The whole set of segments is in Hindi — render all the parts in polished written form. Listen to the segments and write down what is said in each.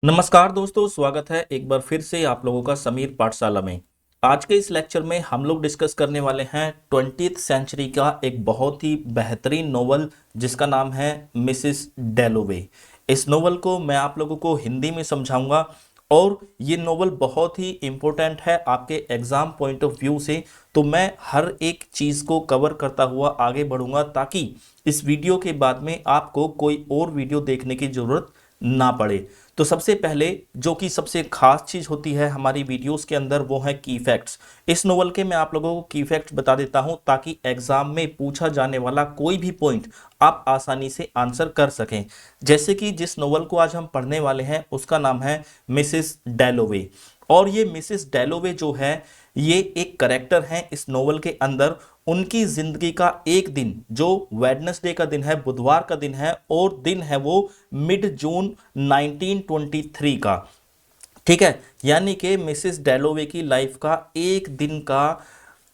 नमस्कार दोस्तों, स्वागत है एक बार फिर से आप लोगों का समीर पाठशाला में। आज के इस लेक्चर में हम लोग डिस्कस करने वाले हैं 20th सेंचुरी का एक बहुत ही बेहतरीन नोवेल जिसका नाम है मिसेस डैलोवे। इस नोवेल को मैं आप लोगों को हिंदी में समझाऊंगा और ये नोवेल बहुत ही इम्पोर्टेंट है आपके एग्जाम पॉइंट ऑफ व्यू से। तो मैं हर एक चीज़ को कवर करता हुआ आगे बढ़ूंगा ताकि इस वीडियो के बाद में आपको कोई और वीडियो देखने की ज़रूरत ना पड़े। तो सबसे पहले जो कि सबसे खास चीज होती है हमारी वीडियोस के अंदर वो है की फैक्ट्स। इस नोवेल के मैं आप लोगों को की फैक्ट्स बता देता हूं ताकि एग्जाम में पूछा जाने वाला कोई भी पॉइंट आप आसानी से आंसर कर सकें। जैसे कि जिस नोवेल को आज हम पढ़ने वाले हैं उसका नाम है मिसेस डैलोवे। और ये मिसेस डैलोवे जो है ये एक करेक्टर है इस नोवेल के अंदर। उनकी जिंदगी का एक दिन जो वेडनेसडे का दिन है, बुधवार का दिन है, और दिन है वो मिड जून 1923 का। ठीक है, यानी कि मिसेस डैलोवे की लाइफ का एक दिन का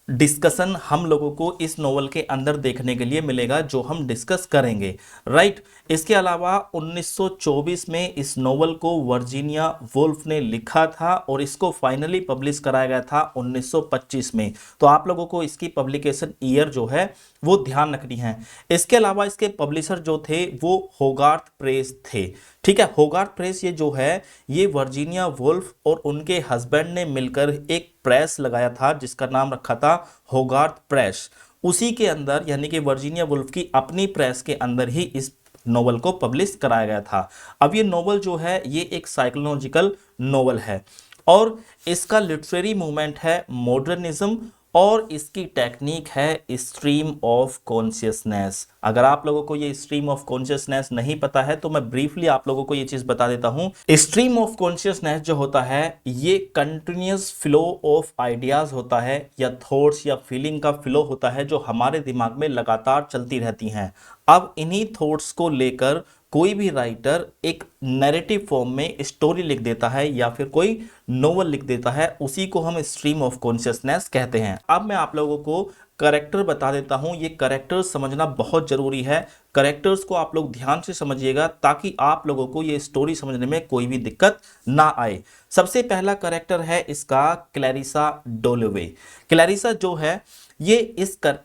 डिस्कशन हम लोगों को इस नोवेल के अंदर देखने के लिए मिलेगा जो हम डिस्कस करेंगे। राइट। इसके अलावा 1924 में इस नोवेल को वर्जीनिया वुल्फ ने लिखा था और इसको फाइनली पब्लिश कराया गया था 1925 में। तो आप लोगों को इसकी पब्लिकेशन ईयर जो है वो ध्यान रखनी है। इसके अलावा इसके पब्लिशर जो थे वो होगार्थ प्रेस थे। ठीक है, होगार्थ प्रेस ये जो है ये वर्जीनिया वुल्फ और उनके हस्बैंड ने मिलकर एक प्रेस लगाया था जिसका नाम रखा था होगार्थ प्रेस। उसी के अंदर यानी कि वर्जीनिया वुल्फ की अपनी प्रेस के अंदर ही इस नोवेल को पब्लिश कराया गया था। अब ये नोवेल जो है ये एक साइकोलॉजिकल नोवेल है और इसका लिटरेरी मूवमेंट है मॉडर्निज्म और इसकी टेक्निक है स्ट्रीम ऑफ कॉन्शियसनेस। अगर आप लोगों को ये स्ट्रीम ऑफ कॉन्शियसनेस नहीं पता है तो मैं ब्रीफली आप लोगों को ये चीज बता देता हूं। स्ट्रीम ऑफ कॉन्शियसनेस जो होता है ये कंटिन्यूअस फ्लो ऑफ आइडियाज होता है या थॉट्स या फीलिंग का फ्लो होता है जो हमारे दिमाग में लगातार चलती रहती हैं। अब इन्हीं थॉट्स को लेकर कोई भी राइटर एक नैरेटिव फॉर्म में स्टोरी लिख देता है या फिर कोई नोवेल लिख देता है, उसी को हम स्ट्रीम ऑफ कॉन्शियसनेस कहते हैं। अब मैं आप लोगों को करेक्टर बता देता हूं। ये करेक्टर्स समझना बहुत जरूरी है। करेक्टर्स को आप लोग ध्यान से समझिएगा ताकि आप लोगों को ये स्टोरी समझने में कोई भी दिक्कत ना आए। सबसे पहला करेक्टर है इसका क्लैरिसा डैलोवे। क्लैरिसा जो है ये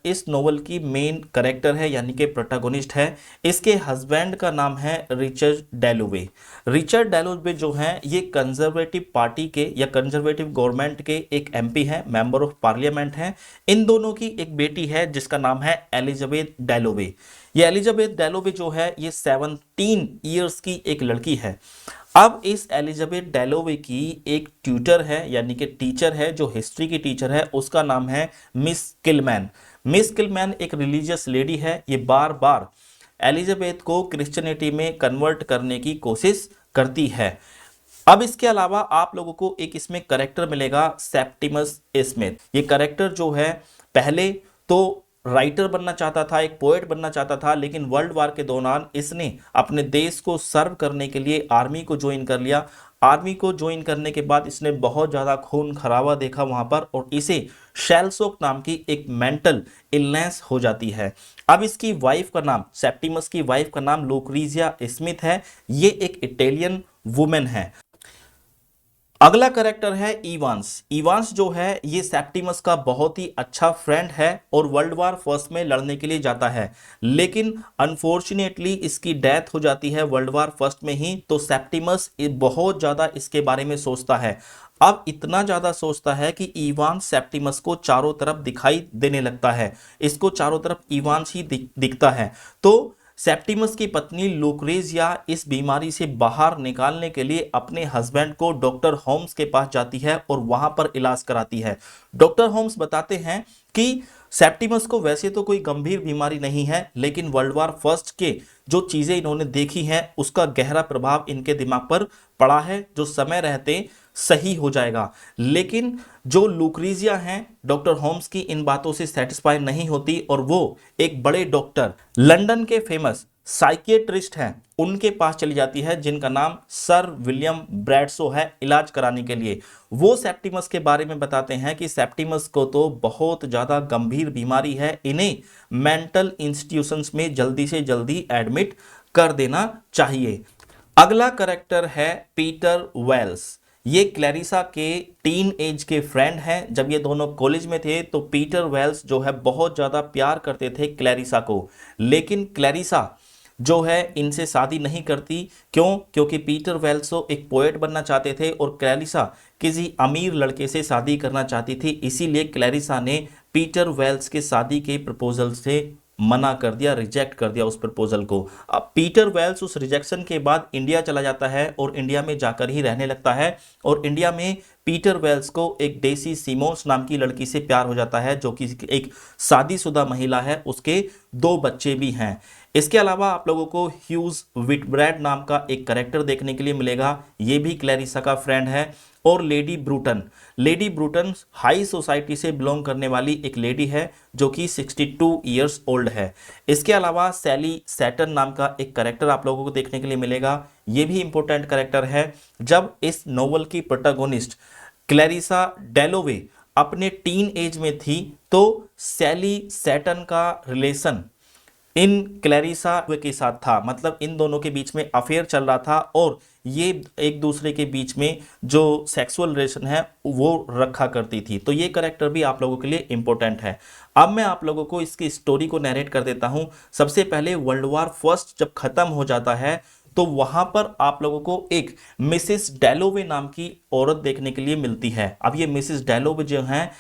इस नोवेल की मेन करेक्टर है यानी कि प्रोटैगोनिस्ट है। इसके हस्बैंड का नाम है रिचर्ड डैलोवे। रिचर्ड डैलोवे जो है ये कंजर्वेटिव पार्टी के या कंजर्वेटिव गवर्नमेंट के एक एमपी हैं, मेंबर ऑफ पार्लियामेंट हैं। इन दोनों की एक बेटी है जिसका नाम है एलिजाबेथ डैलोवे। ये एलिजाबेथ डैलोवे जो है ये 17 ईयर्स की एक लड़की है। अब इस एलिजाबेथ डैलोवे की एक ट्यूटर है यानी कि टीचर है जो हिस्ट्री की टीचर है, उसका नाम है मिस किलमैन। मिस किलमैन एक रिलीजियस लेडी है। ये बार बार एलिजाबेथ को क्रिश्चियनिटी में कन्वर्ट करने की कोशिश करती है। अब इसके अलावा आप लोगों को एक इसमें करेक्टर मिलेगा सेप्टिमस स्मिथ। ये करेक्टर जो है पहले तो राइटर बनना चाहता था, एक पोएट बनना चाहता था, लेकिन वर्ल्ड वार के दौरान इसने अपने देश को सर्व करने के लिए आर्मी को ज्वाइन कर लिया। आर्मी को ज्वाइन करने के बाद इसने बहुत ज़्यादा खून खराबा देखा वहां पर और इसे शेलसोक नाम की एक मेंटल इलनेस हो जाती है। अब इसकी वाइफ का नाम, सेप्टिमस की वाइफ का नाम लुक्रीजिया स्मिथ है। ये एक इटालियन वुमेन है। अगला करेक्टर है इवांस। इवांस जो है ये सेप्टिमस का बहुत ही अच्छा फ्रेंड है और वर्ल्ड वार फर्स्ट में लड़ने के लिए जाता है, लेकिन अनफॉर्चुनेटली इसकी डेथ हो जाती है वर्ल्ड वार फर्स्ट में ही। तो सेप्टिमस बहुत ज्यादा इसके बारे में सोचता है। अब इतना ज्यादा सोचता है कि इवांस सेप्टिमस को चारों तरफ दिखाई देने लगता है, इसको चारों तरफ इवांस ही दिखता है। तो सेप्टिमस की पत्नी लुक्रेजिया इस बीमारी से बाहर निकालने के लिए अपने हस्बैंड को डॉक्टर होम्स के पास जाती है और वहां पर इलाज कराती है। डॉक्टर होम्स बताते हैं कि सेप्टिमस को वैसे तो कोई गंभीर बीमारी नहीं है, लेकिन वर्ल्ड वार फर्स्ट के जो चीजें इन्होंने देखी हैं उसका गहरा प्रभाव इनके दिमाग पर पड़ा है जो समय रहते सही हो जाएगा। लेकिन जो लुक्रीजिया हैं डॉक्टर होम्स की इन बातों से सेटिस्फाई नहीं होती और वो एक बड़े डॉक्टर, लंदन के फेमस साइकियाट्रिस्ट हैं, उनके पास चली जाती है जिनका नाम सर विलियम ब्रैडसो है इलाज कराने के लिए। वो सेप्टिमस के बारे में बताते हैं कि सेप्टिमस को तो बहुत ज़्यादा गंभीर बीमारी है, इन्हें मेंटल इंस्टीट्यूशंस में जल्दी से जल्दी एडमिट कर देना चाहिए। अगला करेक्टर है पीटर वेल्स। ये क्लैरिसा के टीन एज के फ्रेंड हैं। जब ये दोनों कॉलेज में थे तो पीटर वेल्स जो है बहुत ज़्यादा प्यार करते थे क्लैरिसा को, लेकिन क्लैरिसा जो है इनसे शादी नहीं करती। क्यों? क्योंकि पीटर वेल्स एक पोएट बनना चाहते थे और क्लैरिसा किसी अमीर लड़के से शादी करना चाहती थी। इसीलिए क्लैरिसा ने पीटर वेल्स के शादी के प्रपोजल से मना कर दिया, रिजेक्ट कर दिया उस प्रपोजल को। अब पीटर वेल्स उस रिजेक्शन के बाद इंडिया चला जाता है और इंडिया में जाकर ही रहने लगता है। और इंडिया में पीटर वेल्स को एक डेसी सिमोन्स नाम की लड़की से प्यार हो जाता है, जो कि एक शादीशुदा महिला है, उसके 2 बच्चे भी हैं। इसके अलावा आप लोगों को ह्यूज विटब्रैड नाम का एक कैरेक्टर देखने के लिए मिलेगा। ये भी क्लैरिसा का फ्रेंड है। और lady Bruton, lady Bruton high society से बिलोंग करने वाली एक लेडी है जो कि 62 ईयर्स ओल्ड है। इसके अलावा सैली सैटन नाम का एक कैरेक्टर आप लोगों को देखने के लिए मिलेगा। ये भी इंपॉर्टेंट कैरेक्टर है। जब इस नोवेल की प्रोटैगोनिस्ट क्लैरिसा डेलोवे अपने टीन एज में थी तो सैली सैटन का रिलेशन इन क्लैरिसा के साथ था, मतलब इन दोनों के बीच में अफेयर चल रहा था और ये एक दूसरे के बीच में जो सेक्सुअल रिलेशन है वो रखा करती थी। तो ये करेक्टर भी आप लोगों के लिए इंपॉर्टेंट है। अब मैं आप लोगों को इसकी स्टोरी को नरेट कर देता हूं। सबसे पहले वर्ल्ड वॉर फर्स्ट जब खत्म हो जाता है तो वहां पर आप लोगों को एक मिसिस डेलोवे नाम की औरत देखने के लिए मिलती है। अब ये मिसिस डेलोवे जो है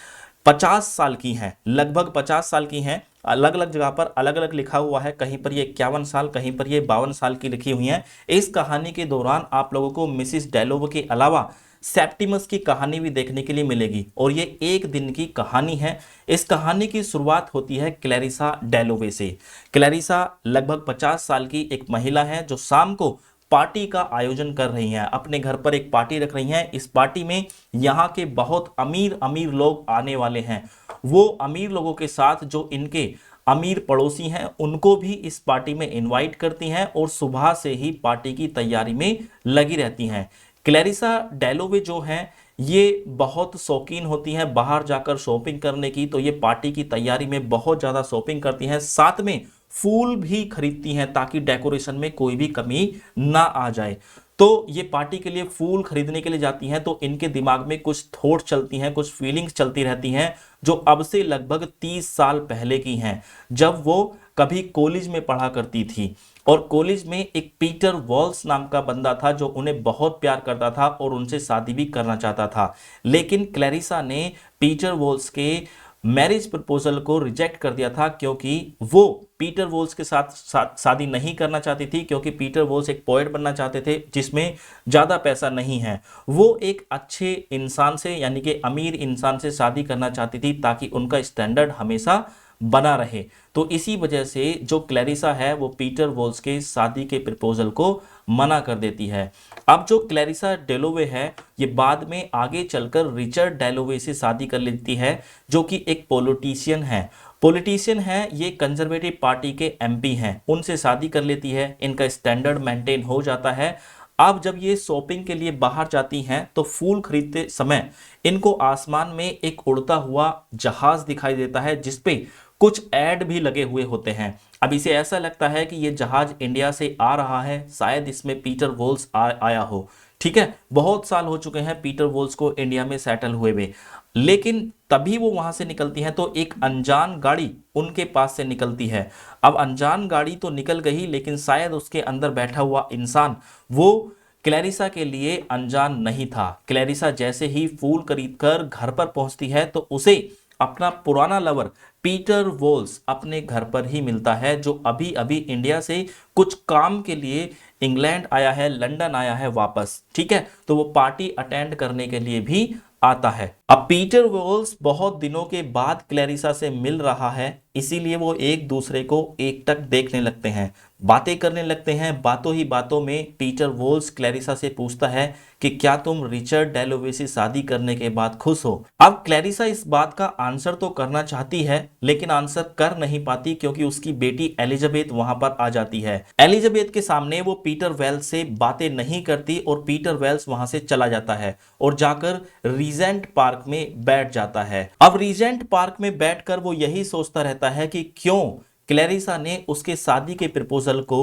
50 साल की हैं, लगभग 50 साल की हैं। अलग अलग जगह पर अलग अलग लिखा हुआ है, कहीं पर ये 51 साल, कहीं पर ये 52 साल की लिखी हुई हैं। इस कहानी के दौरान आप लोगों को मिसिस डेलोवे के अलावा सेप्टिमस की कहानी भी देखने के लिए मिलेगी और ये एक दिन की कहानी है। इस कहानी की शुरुआत होती है क्लैरिसा डेलोवे से। क्लैरिसा लगभग 50 साल की एक महिला है जो शाम को पार्टी का आयोजन कर रही हैं, अपने घर पर एक पार्टी रख रही हैं। इस पार्टी में यहाँ के बहुत अमीर अमीर लोग आने वाले हैं। वो अमीर लोगों के साथ जो इनके अमीर पड़ोसी हैं उनको भी इस पार्टी में इनवाइट करती हैं और सुबह से ही पार्टी की तैयारी में लगी रहती हैं। क्लैरिसा डेलोवे जो हैं ये बहुत शौकीन होती हैं बाहर जाकर शॉपिंग करने की, तो ये पार्टी की तैयारी में बहुत ज़्यादा शॉपिंग करती हैं। साथ में फूल भी खरीदती हैं ताकि डेकोरेशन में कोई भी कमी ना आ जाए। तो ये पार्टी के लिए फूल खरीदने के लिए जाती हैं तो इनके दिमाग में कुछ थॉट चलती हैं, कुछ फीलिंग्स चलती रहती हैं जो अब से लगभग 30 साल पहले की हैं, जब वो कभी कॉलेज में पढ़ा करती थी। और कॉलेज में एक पीटर वॉल्स नाम का बंदा था जो उन्हें बहुत प्यार करता था और उनसे शादी भी करना चाहता था। लेकिन क्लैरिसा ने पीटर वॉल्स के मैरिज प्रपोजल को रिजेक्ट कर दिया था क्योंकि वो पीटर वॉल्स के साथ शादी नहीं करना चाहती थी, क्योंकि पीटर वॉल्स एक पोएट बनना चाहते थे जिसमें ज़्यादा पैसा नहीं है। वो एक अच्छे इंसान से यानी कि अमीर इंसान से शादी करना चाहती थी ताकि उनका स्टैंडर्ड हमेशा बना रहे। तो इसी वजह से जो क्लैरिसा है वो पीटर वॉल्स के शादी के प्रपोजल को मना कर देती है। अब जो क्लैरिसा डेलोवे है ये बाद में आगे चलकर रिचर्ड डेलोवे से शादी कर लेती है जो कि एक पॉलिटिशियन है। ये कंजर्वेटिव पार्टी के एमपी हैं, उनसे शादी कर लेती है। इनका स्टैंडर्ड मेंटेन हो जाता है। अब जब ये शॉपिंग के लिए बाहर जाती हैं तो फूल खरीदते समय इनको आसमान में एक उड़ता हुआ जहाज दिखाई देता है जिसपे कुछ ऐड भी लगे हुए होते हैं। अब इसे ऐसा लगता है कि ये जहाज इंडिया से आ रहा है, शायद इसमें पीटर वॉल्स आया हो। ठीक है, बहुत साल हो चुके हैं पीटर वॉल्स को इंडिया में सेटल हुए हुए। लेकिन तभी वो वहां से निकलती हैं तो एक अनजान गाड़ी उनके पास से निकलती है। अब अनजान गाड़ी तो निकल गई लेकिन शायद उसके अंदर बैठा हुआ इंसान वो क्लैरिसा के लिए अनजान नहीं था। क्लैरिसा जैसे ही फूल खरीदकर घर पर पहुंचती है तो उसे अपना पुराना लवर पीटर वॉल्स अपने घर पर ही मिलता है, जो अभी अभी इंडिया से कुछ काम के लिए इंग्लैंड आया है, लंदन आया है वापस। ठीक है, तो वो पार्टी अटेंड करने के लिए भी आता है। अब पीटर वॉल्स बहुत दिनों के बाद क्लैरिसा से मिल रहा है, इसीलिए वो एक दूसरे को एकटक देखने लगते हैं, बातें करने लगते हैं। बातों ही बातों में पीटर वॉल्स क्लैरिसा से पूछता है कि क्या तुम रिचर्ड डेलोवे से शादी करने के बाद खुश हो। अब क्लैरिसा इस बात का आंसर तो करना चाहती है लेकिन आंसर कर नहीं पाती क्योंकि उसकी बेटी एलिजाबेथ वहां पर आ जाती है। एलिजाबेथ के सामने वो पीटर वेल्स से बातें नहीं करती और पीटर वेल्स वहां से चला जाता है और जाकर रीजेंट पार्क में बैठ जाता है। अब रीजेंट पार्क में बैठकर वो यही सोचता रहता है कि क्यों क्लैरिसा ने उसके शादी के प्रपोजल को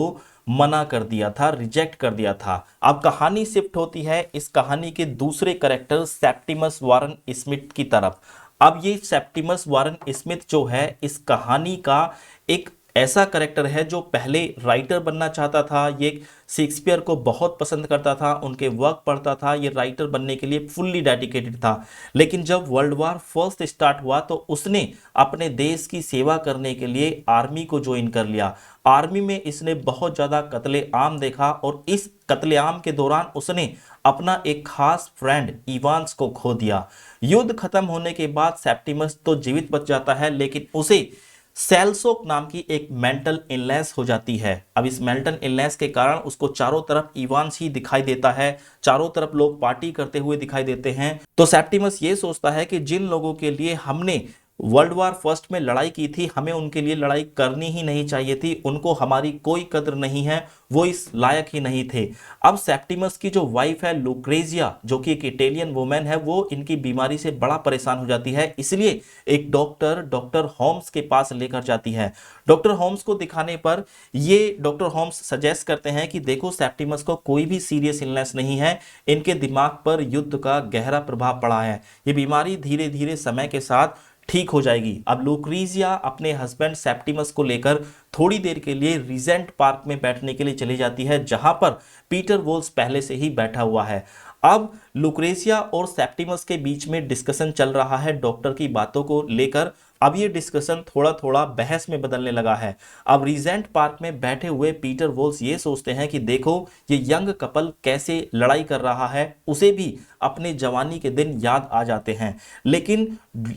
मना कर दिया था, रिजेक्ट कर दिया था। अब कहानी शिफ्ट होती है इस कहानी के दूसरे कैरेक्टर सेप्टिमस वारन स्मिथ की तरफ। अब ये सेप्टिमस वारन स्मिथ जो है इस कहानी का एक ऐसा करेक्टर है जो पहले राइटर बनना चाहता था। ये शेक्सपियर को बहुत पसंद करता था, उनके वर्क पढ़ता था, ये राइटर बनने के लिए फुल्ली डेडिकेटेड था। लेकिन जब वर्ल्ड वार फर्स्ट स्टार्ट हुआ तो उसने अपने देश की सेवा करने के लिए आर्मी को ज्वाइन कर लिया। आर्मी में इसने बहुत ज़्यादा कत्लेआम देखा और इस कत्लेआम के दौरान उसने अपना एक खास फ्रेंड इवांस को खो दिया। युद्ध खत्म होने के बाद सेप्टिमस तो जीवित बच जाता है, लेकिन उसे सेल्सोक नाम की एक मेंटल इलनेस हो जाती है। अब इस मेंटल इलनेस के कारण उसको चारों तरफ इवांस ही दिखाई देता है, चारों तरफ लोग पार्टी करते हुए दिखाई देते हैं। तो सेप्टिमस ये सोचता है कि जिन लोगों के लिए हमने वर्ल्ड वार फर्स्ट में लड़ाई की थी, हमें उनके लिए लड़ाई करनी ही नहीं चाहिए थी, उनको हमारी कोई कदर नहीं है, वो इस लायक ही नहीं थे। अब सेप्टिमस की जो वाइफ है लुक्रेजिया, जो कि एक इटालियन वुमेन है, वो इनकी बीमारी से बड़ा परेशान हो जाती है, इसलिए एक डॉक्टर होम्स के पास लेकर जाती है। डॉक्टर होम्स को दिखाने पर ये डॉक्टर होम्स सजेस्ट करते हैं कि देखो सेप्टिमस को कोई भी सीरियस इलनेस नहीं है, इनके दिमाग पर युद्ध का गहरा प्रभाव पड़ा है, ये बीमारी धीरे धीरे समय के साथ ठीक हो जाएगी। अब लुक्रीजिया अपने हस्बैंड सेप्टिमस को लेकर थोड़ी देर के लिए रीजेंट पार्क में बैठने के लिए चली जाती है, जहां पर पीटर वोल्स पहले से ही बैठा हुआ है। अब लुक्रेसिया और सेप्टिमस के बीच में डिस्कशन चल रहा है डॉक्टर की बातों को लेकर। अब ये डिस्कशन थोड़ा थोड़ा बहस में बदलने लगा है। अब रीजेंट पार्क में बैठे हुए पीटर वोल्स ये सोचते हैं कि देखो ये यंग कपल कैसे लड़ाई कर रहा है, उसे भी अपने जवानी के दिन याद आ जाते हैं। लेकिन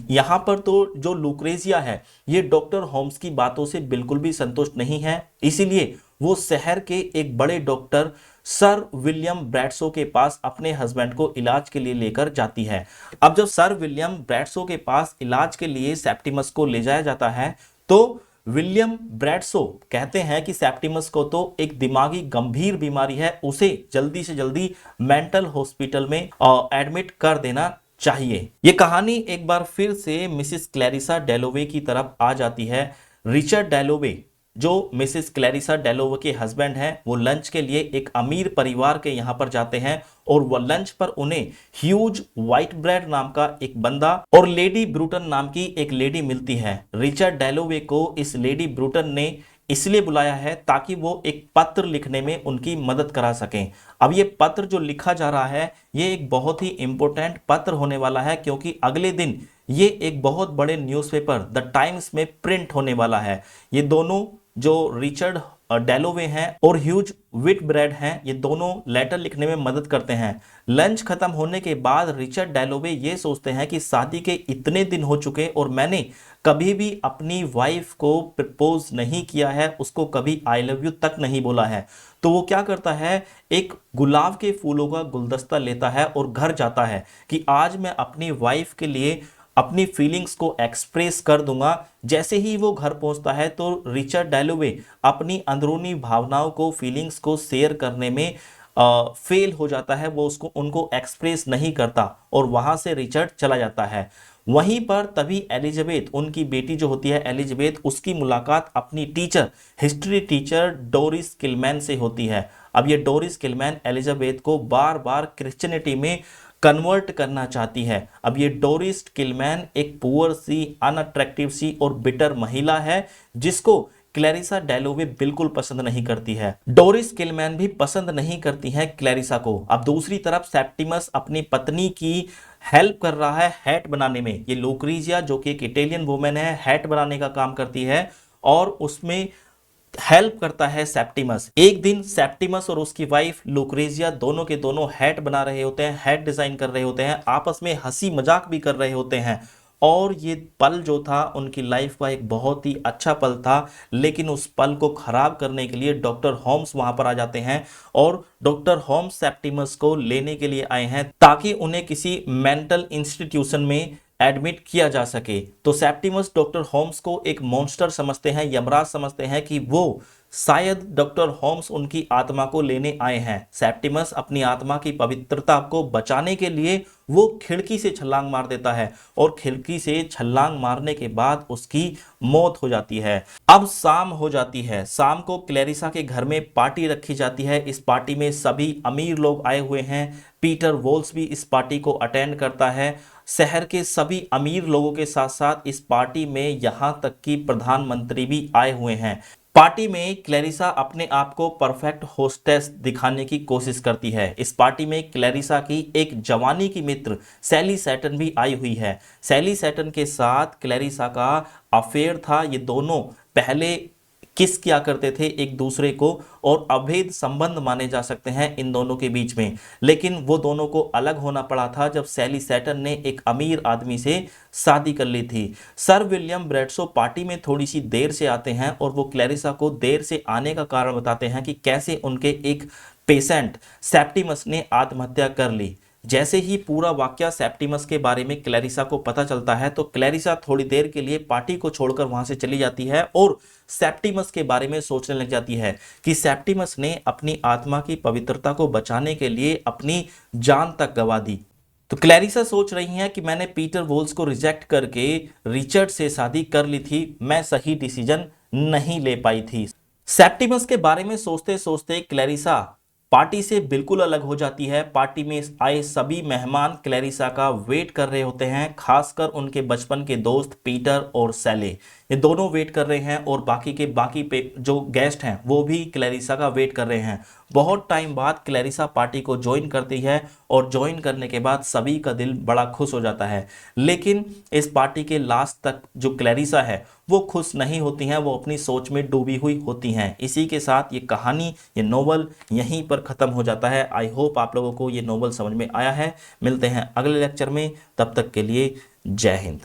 यहां पर तो जो लुक्रेसिया है ये डॉक्टर होम्स की बातों से बिल्कुल भी संतुष्ट नहीं है, इसीलिए वो शहर के एक बड़े डॉक्टर सर विलियम ब्रैडसो के पास अपने हस्बैंड को इलाज के लिए लेकर जाती है। अब जब सर विलियम ब्रैडसो के पास इलाज के लिए सेप्टिमस को ले जाया जाता है तो विलियम ब्रैडसो कहते हैं कि सेप्टिमस को तो एक दिमागी गंभीर बीमारी है, उसे जल्दी से जल्दी मेंटल हॉस्पिटल में एडमिट कर देना चाहिए। यह कहानी एक बार फिर से मिसिस क्लैरिसा डेलोवे की तरफ आ जाती है। रिचर्ड डेलोवे जो मिसेस क्लैरिसा डेलोवे के हस्बैंड हैं, वो लंच के लिए एक अमीर परिवार के यहां पर जाते हैं और वह लंच पर उन्हें ह्यूज व्हाइट ब्रेड नाम का एक बंदा और लेडी ब्रूटन नाम की एक लेडी मिलती है। रिचर्ड डेलोवे को इस लेडी ब्रूटन ने इसलिए बुलाया है ताकि वो एक पत्र लिखने में उनकी मदद करा सकें। अब ये पत्र जो लिखा जा रहा है ये एक बहुत ही इंपॉर्टेंट पत्र होने वाला है, क्योंकि अगले दिन ये एक बहुत बड़े न्यूज़पेपर द टाइम्स में प्रिंट होने वाला है। ये दोनों जो रिचर्ड डेलोवे हैं और ह्यूज व्हिटब्रेड हैं, ये दोनों लेटर लिखने में मदद करते हैं। लंच खत्म होने के बाद रिचर्ड डेलोवे ये सोचते हैं कि शादी के इतने दिन हो चुके और मैंने कभी भी अपनी वाइफ को प्रपोज नहीं किया है, उसको कभी आई लव यू तक नहीं बोला है। तो वो क्या करता है, एक गुलाब के फूलों का गुलदस्ता लेता है और घर जाता है कि आज मैं अपनी वाइफ के लिए अपनी फीलिंग्स को एक्सप्रेस कर दूंगा। जैसे ही वो घर पहुंचता है तो रिचर्ड डेलोवे अपनी अंदरूनी भावनाओं को, फीलिंग्स को शेयर करने में फेल हो जाता है, वो उसको उनको एक्सप्रेस नहीं करता और वहां से रिचर्ड चला जाता है। वहीं पर तभी एलिजाबेथ, उनकी बेटी जो होती है एलिजाबेथ, उसकी मुलाकात अपनी teacher, history teacher Doris Kilmann से होती है। अब ये डोरिस किलमैन एलिजाबेथ को बार बार क्रिश्चियनिटी में कन्वर्ट करना चाहती है। अब ये डोरिस किलमैन एक पुअर सी, अनअट्रैक्टिव सी और बिटर महिला है जिसको क्लैरिसा डेलोवे बिल्कुल पसंद नहीं करती है। डोरिस किलमैन भी पसंद नहीं करती है क्लैरिसा को। अब दूसरी तरफ सेप्टिमस अपनी पत्नी की हेल्प कर रहा है हैट बनाने में। ये लुक्रीजिया जो कि एक इटालियन वुमेन है, हैट बनाने का काम करती है और उसमें हेल्प करता है सेप्टिमस। एक दिन सेप्टिमस और उसकी वाइफ लुक्रेजिया दोनों के दोनों हैट बना रहे होते हैं, हैट डिजाइन कर रहे होते हैं, आपस में हंसी मजाक भी कर रहे होते हैं। और ये पल जो था उनकी लाइफ का एक बहुत ही अच्छा पल था, लेकिन उस पल को खराब करने के लिए डॉक्टर होम्स वहां पर आ जाते हैं और डॉक्टर होम्स सेप्टिमस को लेने के लिए आए हैं ताकि उन्हें किसी मेंटल इंस्टीट्यूशन में एडमिट किया जा सके। तो सेप्टिमस डॉक्टर होम्स को एक मॉन्स्टर समझते हैं, यमराज समझते हैं कि वो शायद डॉक्टर होम्स उनकी आत्मा को लेने आए हैं। सेप्टिमस अपनी आत्मा की पवित्रता को बचाने के लिए वो खिड़की से छलांग मार देता है और खिड़की से छलांग मारने के बाद उसकी मौत हो जाती है। अब शाम हो जाती है। शाम को क्लैरिसा के घर में पार्टी रखी जाती है। इस पार्टी में सभी अमीर लोग आए हुए हैं। पीटर वोल्स भी इस पार्टी को अटेंड करता है। शहर के सभी अमीर लोगों के साथ साथ इस पार्टी में यहां तक कि प्रधानमंत्री भी आए हुए हैं। पार्टी में क्लैरिसा अपने आप को परफेक्ट होस्टेस दिखाने की कोशिश करती है। इस पार्टी में क्लैरिसा की एक जवानी की मित्र सैली सैटन भी आई हुई है। सैली सैटन के साथ क्लैरिसा का अफेयर था। ये दोनों पहले किस किया करते थे एक दूसरे को और अवैध संबंध माने जा सकते हैं इन दोनों के बीच में, लेकिन वो दोनों को अलग होना पड़ा था जब सैली सैटन ने एक अमीर आदमी से शादी कर ली थी। सर विलियम ब्रैडशो पार्टी में थोड़ी सी देर से आते हैं और वो क्लैरिसा को देर से आने का कारण बताते हैं कि कैसे उनके एक पेशेंट सेप्टिमस ने आत्महत्या कर ली। जैसे ही पूरा वाकया सेप्टिमस के बारे में क्लैरिसा को पता चलता है तो क्लैरिसा थोड़ी देर के लिए पार्टी को छोड़कर वहां से चली जाती है और सेप्टिमस के बारे में सोचने लग जाती है कि सेप्टिमस ने अपनी आत्मा की पवित्रता को बचाने के लिए अपनी जान तक गंवा दी। तो क्लैरिसा सोच रही हैं कि मैंने पीटर वोल्स को रिजेक्ट करके रिचर्ड से शादी कर ली थी, मैं सही डिसीजन नहीं ले पाई थी। सेप्टिमस के बारे में सोचते सोचते क्लैरिसा पार्टी से बिल्कुल अलग हो जाती है। पार्टी में आए सभी मेहमान क्लैरिसा का वेट कर रहे होते हैं, खासकर उनके बचपन के दोस्त पीटर और सैले। ये दोनों वेट कर रहे हैं और बाकी पे जो गेस्ट हैं वो भी क्लैरिसा का वेट कर रहे हैं। बहुत टाइम बाद क्लैरिसा पार्टी को ज्वाइन करती है और ज्वाइन करने के बाद सभी का दिल बड़ा खुश हो जाता है। लेकिन इस पार्टी के लास्ट तक जो क्लैरिसा है वो खुश नहीं होती हैं, वो अपनी सोच में डूबी हुई होती हैं। इसी के साथ ये कहानी, ये नोवेल यहीं पर ख़त्म हो जाता है। आई होप आप लोगों को ये नोवेल समझ में आया है। मिलते हैं अगले लेक्चर में, तब तक के लिए जय हिंद।